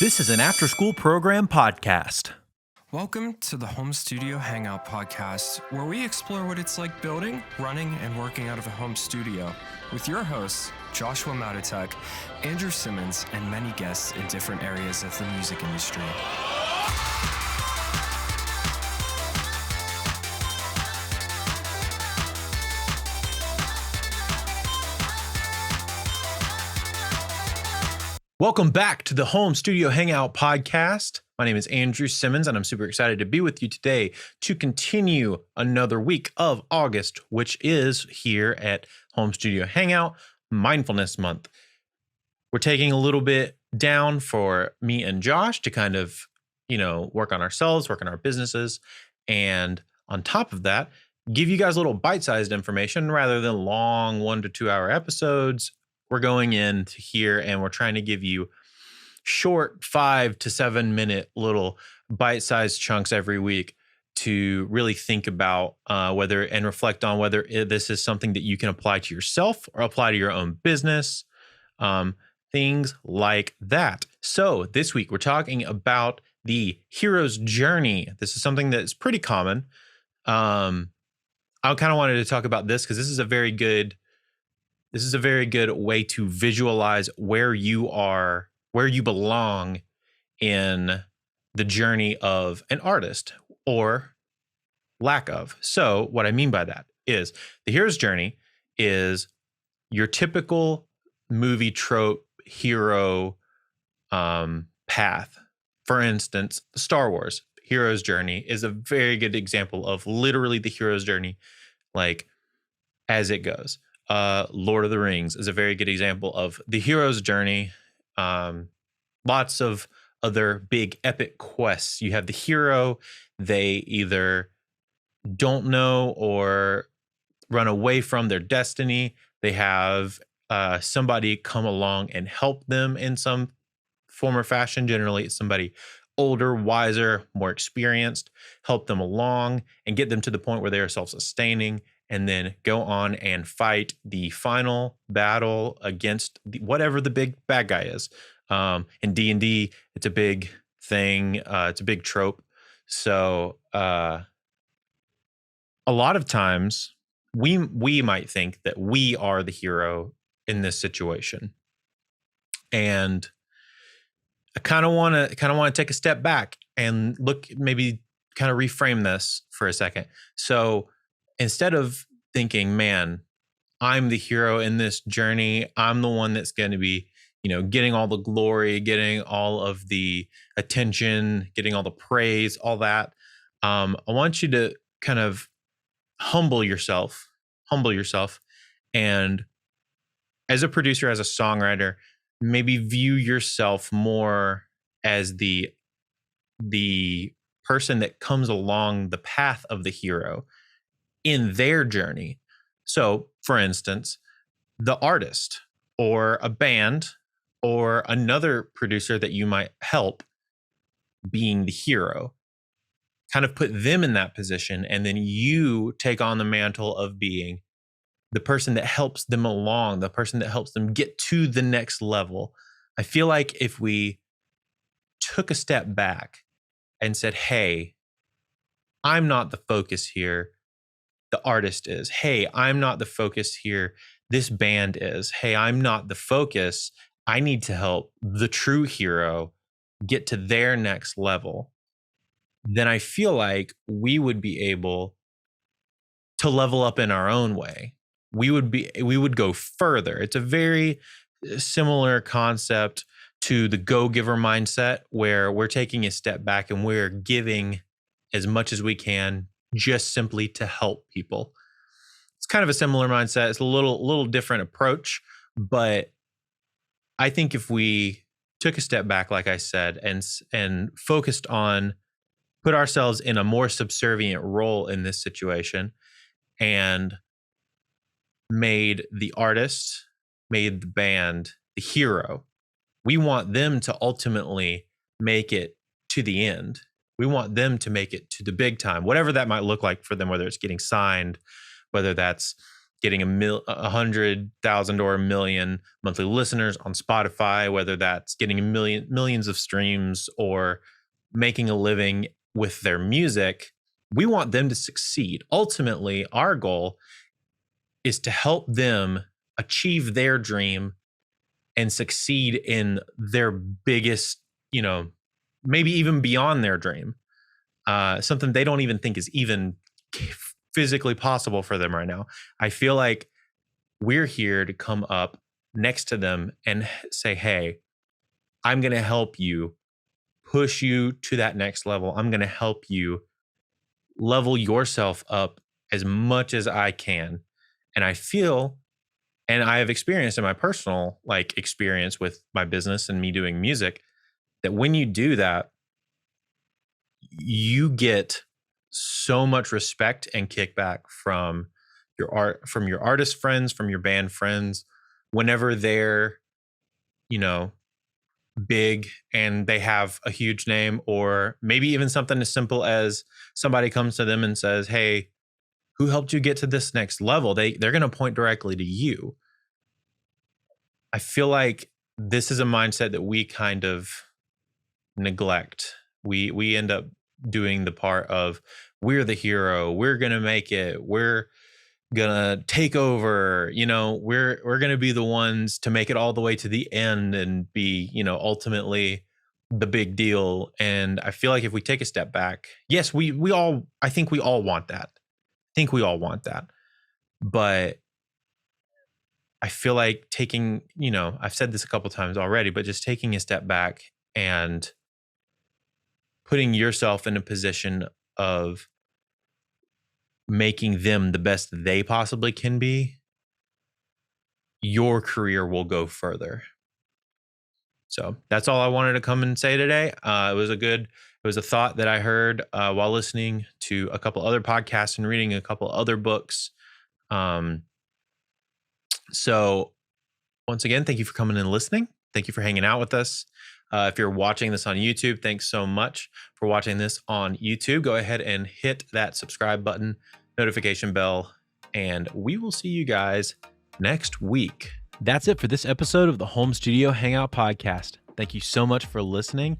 This is an after-school program podcast. Welcome to the Home Studio Hangout podcast, where we explore what it's like building, running, and working out of a home studio with your hosts, Joshua Matotek, Andrew Simmons, and many guests in different areas of the music industry. Welcome back to the Home Studio Hangout podcast. My name is Andrew Simmons, and I'm super excited to be with you today to continue another week of August, which is here at Home Studio Hangout Mindfulness Month. We're taking a little bit down for me and Josh to kind of, work on ourselves, work on our businesses, and on top of that, give you guys a little bite-sized information rather than long 1 to 2 hour episodes. We're going into here and we're trying to give you short 5 to 7 minute little bite-sized chunks every week to really think about whether and reflect on whether this is something that you can apply to yourself or apply to your own business, things like that. So this week we're talking about the hero's journey. This is something that is pretty common. I kind of wanted to talk about this because this is a very good way to visualize where you are, where you belong in the journey of an artist or lack of. So what I mean by that is the hero's journey is your typical movie trope hero path. For instance, Star Wars hero's journey is a very good example of literally the hero's journey, like as it goes. Lord of the Rings is a very good example of the hero's journey. Lots of other big epic quests. You have the hero, they either don't know or run away from their destiny. They have somebody come along and help them in some form or fashion. Generally, it's somebody older, wiser, more experienced, help them along and get them to the point where they are self-sustaining, and then go on and fight the final battle against whatever the big bad guy is. In D&D, it's a big thing. It's a big trope. So a lot of times we might think that we are the hero in this situation. And I kind of want to take a step back and look, maybe kind of reframe this for a second. So instead of thinking, man, I'm the hero in this journey, I'm the one that's going to be, getting all the glory, getting all of the attention, getting all the praise, all that. I want you to kind of humble yourself, and as a producer, as a songwriter, maybe view yourself more as the person that comes along the path of the hero in their journey. So, for instance, the artist or a band or another producer that you might help being the hero, kind of put them in that position, and then you take on the mantle of being the person that helps them along, the person that helps them get to the next level. I feel like if we took a step back and said, hey, I'm not the focus here, the artist is. Hey, I'm not the focus here, this band is. Hey, I'm not the focus, I need to help the true hero get to their next level. Then I feel like we would be able to level up in our own way. We would go further. It's a very similar concept to the go-giver mindset, where we're taking a step back and we're giving as much as we can just simply to help people. It's kind of a similar mindset. It's a little different approach, but I think if we took a step back, like I said, and focused on, put ourselves in a more subservient role in this situation, and made the artist, made the band the hero, we want them to ultimately make it to the end. We want them to make it to the big time, whatever that might look like for them, whether it's getting signed, whether that's getting 100,000 or 1 million monthly listeners on Spotify, whether that's getting millions of streams or making a living with their music. We want them to succeed. Ultimately, our goal is to help them achieve their dream and succeed in their biggest, maybe even beyond their dream. Something they don't even think is even physically possible for them right now. I feel like we're here to come up next to them and say, hey, I'm going to help you push you to that next level. I'm going to help you level yourself up as much as I can. And I feel, and I have experienced in my personal experience with my business and me doing music, that when you do that, you get so much respect and kickback from your artist friends, from your band friends, whenever they're, big and they have a huge name, or maybe even something as simple as somebody comes to them and says, hey, who helped you get to this next level? They're going to point directly to you. I feel like this is a mindset that we kind of neglect. We end up doing the part of, we're the hero, we're going to make it, we're going to take over, we're going to be the ones to make it all the way to the end and be, ultimately the big deal. And I feel like if we take a step back, yes, I think we all want that. But I feel like taking, I've said this a couple times already, but just taking a step back and putting yourself in a position of making them the best they possibly can be, your career will go further. So that's all I wanted to come and say today. It was a thought that I heard while listening to a couple other podcasts and reading a couple other books. So once again, thank you for coming and listening. Thank you for hanging out with us. If you're watching this on YouTube, thanks so much for watching this on YouTube. Go ahead and hit that subscribe button, notification bell, and we will see you guys next week. That's it for this episode of the Home Studio Hangout podcast. Thank you so much for listening.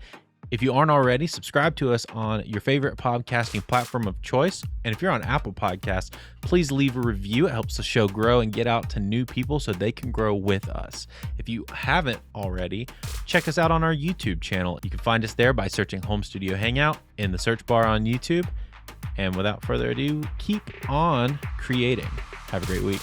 If you aren't already, subscribe to us on your favorite podcasting platform of choice. And if you're on Apple Podcasts, please leave a review. It helps the show grow and get out to new people so they can grow with us. If you haven't already, check us out on our YouTube channel. You can find us there by searching Home Studio Hangout in the search bar on YouTube. And without further ado, keep on creating. Have a great week.